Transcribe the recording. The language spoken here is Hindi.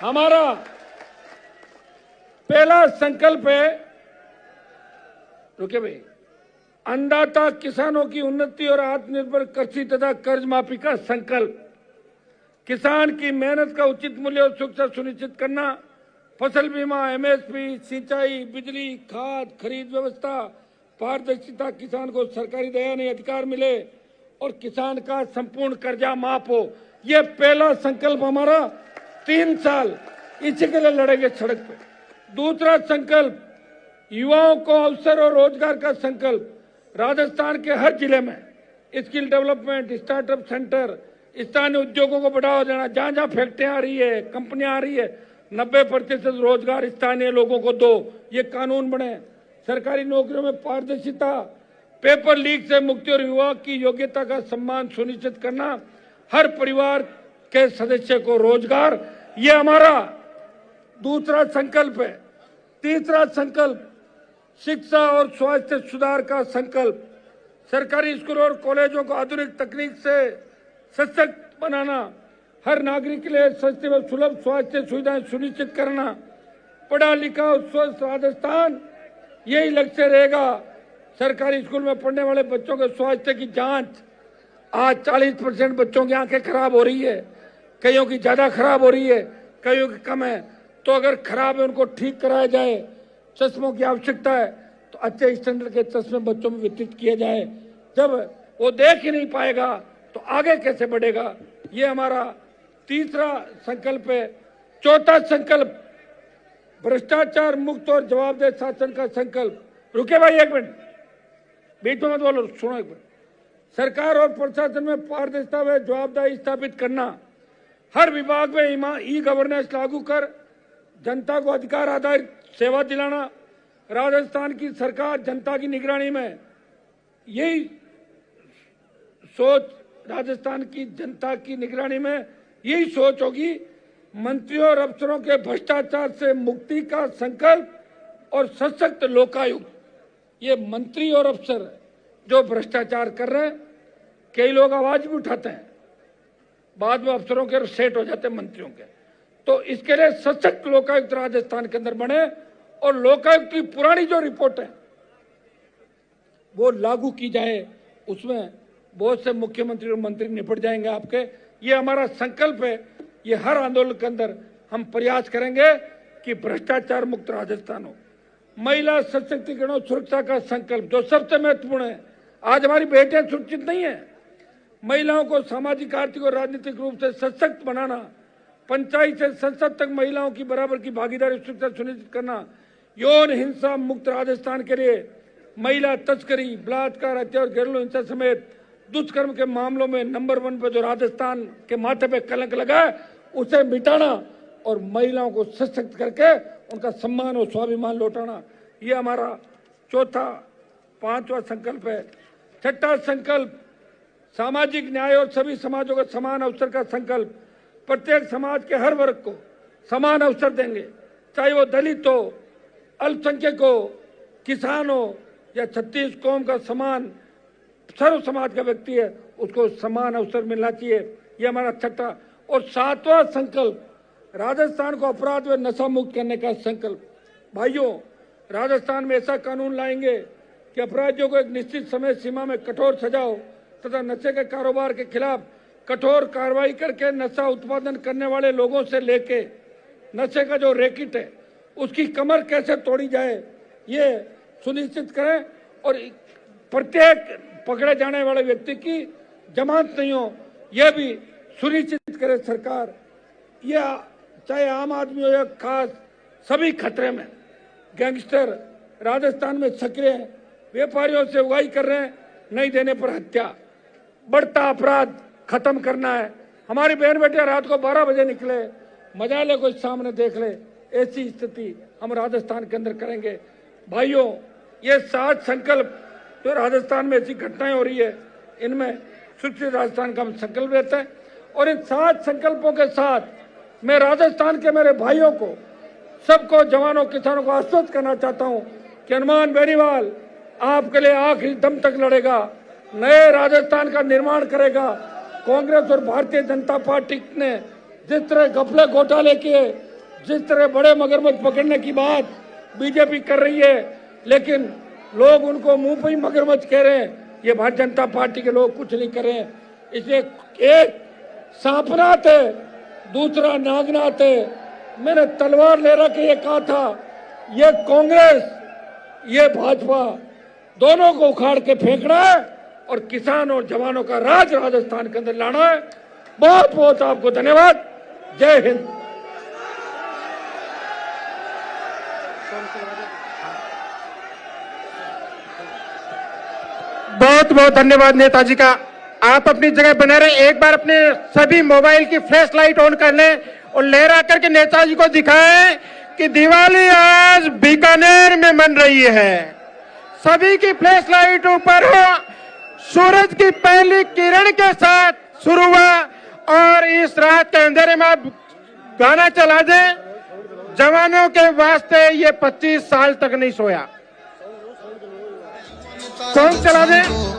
हमारा पहला संकल्प है, रुके भाई, अन्नदाता किसानों की उन्नति और आत्मनिर्भर कृषि तथा कर्ज माफी का संकल्प। किसान की मेहनत का उचित मूल्य और सुरक्षा सुनिश्चित करना, फसल बीमा, एमएसपी, सिंचाई, बिजली, खाद खरीद व्यवस्था, पारदर्शिता, किसान को सरकारी दयानी अधिकार मिले और किसान का संपूर्ण कर्जा माफ हो। ये पहला संकल्प हमारा 3 साल इसी के लिए लड़ेंगे सड़क पे। दूसरा संकल्प, युवाओं को अवसर और रोजगार का संकल्प। राजस्थान के हर जिले में स्किल डेवलपमेंट, स्टार्टअप सेंटर, स्थानीय उद्योगों को बढ़ावा देना। जहां जहां फैक्ट्रियां आ रही है, कंपनियां आ रही है, 90% रोजगार स्थानीय लोगों को दो। ये कानून बने। सरकारी नौकरियों में पारदर्शिता, पेपर लीक से मुक्ति और युवा की योग्यता का सम्मान सुनिश्चित करना। हर परिवार के सदस्य को रोजगार, ये हमारा दूसरा संकल्प है। तीसरा संकल्प, शिक्षा और स्वास्थ्य सुधार का संकल्प। सरकारी स्कूलों और कॉलेजों को आधुनिक तकनीक से सशक्त बनाना, हर नागरिक के लिए सस्ती व सुलभ स्वास्थ्य सुविधाएं सुनिश्चित करना। पढ़ा लिखा और स्वस्थ राजस्थान, यही लक्ष्य रहेगा। सरकारी स्कूल में पढ़ने वाले बच्चों के स्वास्थ्य की जांच। आज 40% बच्चों की आंखें खराब हो रही है, कईयों की ज्यादा खराब हो रही है, कईयों की कम है। तो अगर खराब है उनको ठीक कराया जाए। चश्मों की आवश्यकता है तो अच्छे स्टैंडर्ड के चश्मे बच्चों में वितरित किए जाए। जब वो देख ही नहीं पाएगा तो आगे कैसे बढ़ेगा। ये हमारा तीसरा संकल्प है। चौथा संकल्प, भ्रष्टाचार मुक्त और जवाबदेह शासन का संकल्प। रुके भाई, 1 मिनट, बीच में मत बोलो, सुनो 1 मिनट। सरकार और प्रशासन में पारदर्शिता व जवाबदेही स्थापित करना। हर विभाग में ई गवर्नेंस लागू कर जनता को अधिकार आधारित सेवा दिलाना। राजस्थान की सरकार जनता की निगरानी में, यही सोच, राजस्थान की जनता की निगरानी में यही सोच होगी। मंत्रियों और अफसरों के भ्रष्टाचार से मुक्ति का संकल्प और सशक्त लोकायुक्त। ये मंत्री और अफसर जो भ्रष्टाचार कर रहे हैं, कई लोग आवाज भी उठाते हैं, बाद में अफसरों के सेट हो जाते हैं मंत्रियों के। तो इसके लिए सशक्त लोकायुक्त राजस्थान के अंदर बने और लोकायुक्त की पुरानी जो रिपोर्ट है वो लागू की जाए। उसमें बहुत से मुख्यमंत्री और मंत्री निपट जाएंगे आपके। ये हमारा संकल्प है। ये हर आंदोलन के अंदर हम प्रयास करेंगे कि भ्रष्टाचार मुक्त राजस्थान हो। महिला सशक्तिकरण और सुरक्षा का संकल्प जो सबसे महत्वपूर्ण है। आज हमारी बेटियां सुरक्षित नहीं है। महिलाओं को सामाजिक, आर्थिक और राजनीतिक रूप से सशक्त बनाना। पंचायत से संसद तक महिलाओं की बराबर की भागीदारी सुरक्षा सुनिश्चित करना। यौन हिंसा मुक्त राजस्थान के लिए महिला तस्करी, बलात्कार, हत्या और घरेलू हिंसा समेत दुष्कर्म के मामलों में नंबर 1 पे जो राजस्थान के माथे पे कलंक लगा है उसे मिटाना और महिलाओं को सशक्त करके उनका सम्मान और स्वाभिमान लौटाना। ये हमारा चौथा, 5वां संकल्प है। छठा संकल्प, सामाजिक न्याय और सभी समाजों का समान अवसर का संकल्प। प्रत्येक समाज के हर वर्ग को समान अवसर देंगे, चाहे वो दलित हो, अल्पसंख्यक हो, किसान हो या 36 कौम का समान सर्व समाज का व्यक्ति है, उसको समान अवसर मिलना चाहिए। ये हमारा छठा और 7वां संकल्प, राजस्थान को अपराध व नशा मुक्त करने का संकल्प। भाइयों, राजस्थान में ऐसा कानून लाएंगे कि अपराधियों को एक निश्चित समय सीमा में कठोर सजा हो तथा नशे के कारोबार के खिलाफ कठोर कार्रवाई करके नशा उत्पादन करने वाले लोगों से लेके नशे का जो रैकेट है उसकी कमर कैसे तोड़ी जाए, ये सुनिश्चित करें और प्रत्येक पकड़े जाने वाले व्यक्ति की जमानत नहीं हो, यह भी सुनिश्चित करे सरकार। यह चाहे आम आदमी हो या खास, सभी खतरे में। गैंगस्टर राजस्थान में सक्रिय हैं, व्यापारियों से उगाही कर रहे हैं, नहीं देने पर हत्या। बढ़ता अपराध खत्म करना है। हमारी बहन बेटियां रात को 12 बजे निकले, मजाले को सामने देख ले, ऐसी स्थिति हम राजस्थान के अंदर करेंगे। भाइयों, ये 7 संकल्प जो राजस्थान में ऐसी घटनाएं हो रही है, इनमें सुरक्षित राजस्थान का हम संकल्प लेते हैं। और इन 7 संकल्पों के साथ मैं राजस्थान के मेरे भाइयों को, सबको, जवानों, किसानों को आश्वस्त करना चाहता हूं कि हनुमान बेनीवाल आपके लिए आखिरी दम तक लड़ेगा, नए राजस्थान का निर्माण करेगा। कांग्रेस और भारतीय जनता पार्टी ने जिस तरह घपले घोटाले किए, जिस तरह बड़े मगरमच्छ पकड़ने की बात बीजेपी कर रही है, लेकिन लोग उनको मुंह पे ही मगरमच्छ कह रहे हैं, ये भारतीय जनता पार्टी के लोग कुछ नहीं कर रहे हैं। इसलिए एक सांपनाथ है, दूसरा नागनाथ है। मैंने तलवार ले रखे ये कहा था, ये कांग्रेस ये भाजपा दोनों को उखाड़ के फेंकना है और किसान और जवानों का राज राजस्थान के अंदर लाना है। बहुत बहुत आपको धन्यवाद। जय हिंद। बहुत बहुत धन्यवाद नेताजी का। आप अपनी जगह बने रहे। एक बार अपने सभी मोबाइल की फ्लैश लाइट ऑन कर लें और लहरा करके नेताजी को दिखाएं कि दिवाली आज बीकानेर में मन रही है। सभी की फ्लैश लाइट ऊपर हो। सूरज की पहली किरण के साथ शुरू हुआ और इस रात के अंधेरे में आप गाना चला दें। जवानों के वास्ते ये 25 साल तक नहीं सोया। सॉन्ग चला दें।